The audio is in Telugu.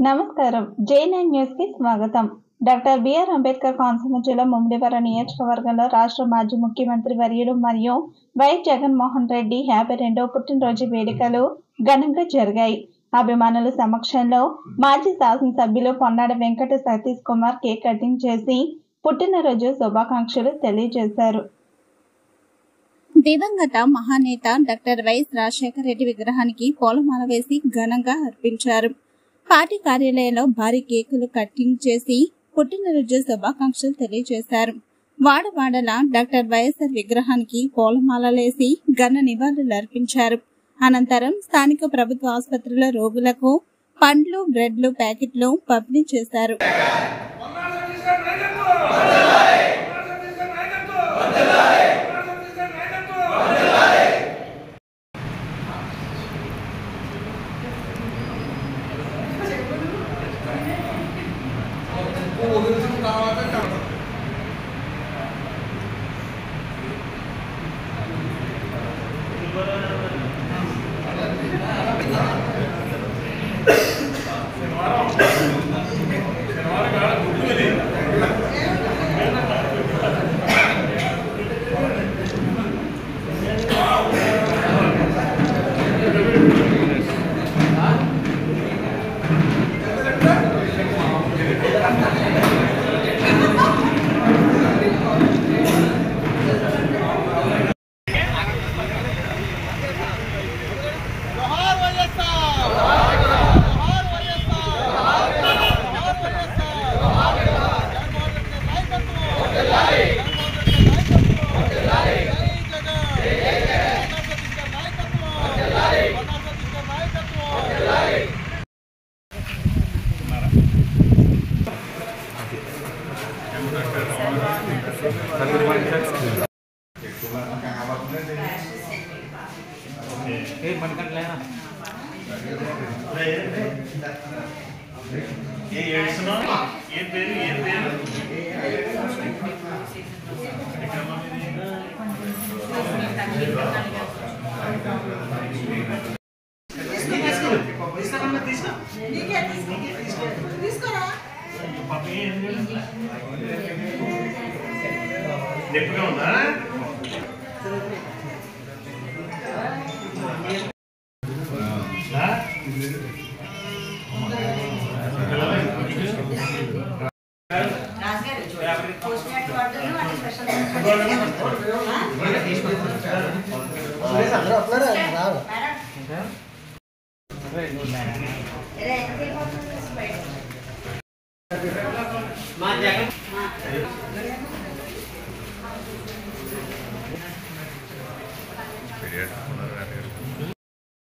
నమస్కారం. J9 న్యూస్ కి స్వాగతం. డాక్టర్ బిఆర్ అంబేద్కర్ కోనసీమ జిల్లా ముమ్మిడివరం నియోజకవర్గంలో రాష్ట్ర మాజీ ముఖ్యమంత్రి వర్యులు మరియు వైఎస్ జగన్మోహన్ రెడ్డి 52వ పుట్టినరోజు వేడుకలు ఘనంగా జరిగాయి. అభిమానుల సమక్షంలో మాజీ శాసనసభ్యులు పొన్నాడ వెంకట సతీష్ కుమార్ కేక్ కటింగ్ చేసి పుట్టినరోజు శుభాకాంక్షలు తెలియజేశారు. దివంగత మహానేత డాక్టర్ వైఎస్ రాజశేఖర రెడ్డి విగ్రహానికి పూలమాల వేసి ఘనంగా అర్పించారు. పార్టీ కార్యాలయంలో భారీ కేకులు కటింగ్ చేసి పుట్టినరోజు శుభాకాంక్షలు తెలియజేశారు. వాడవాడల డాక్టర్ వైఎస్ఆర్ విగ్రహానికి పూలమాలలేసి ఘన నివాళులు అర్పించారు. అనంతరం స్థానిక ప్రభుత్వ ఆసుపత్రిలో రోగులకు పండ్లు, బ్రెడ్లు ప్యాకెట్లు పంపిణీ చేశారు.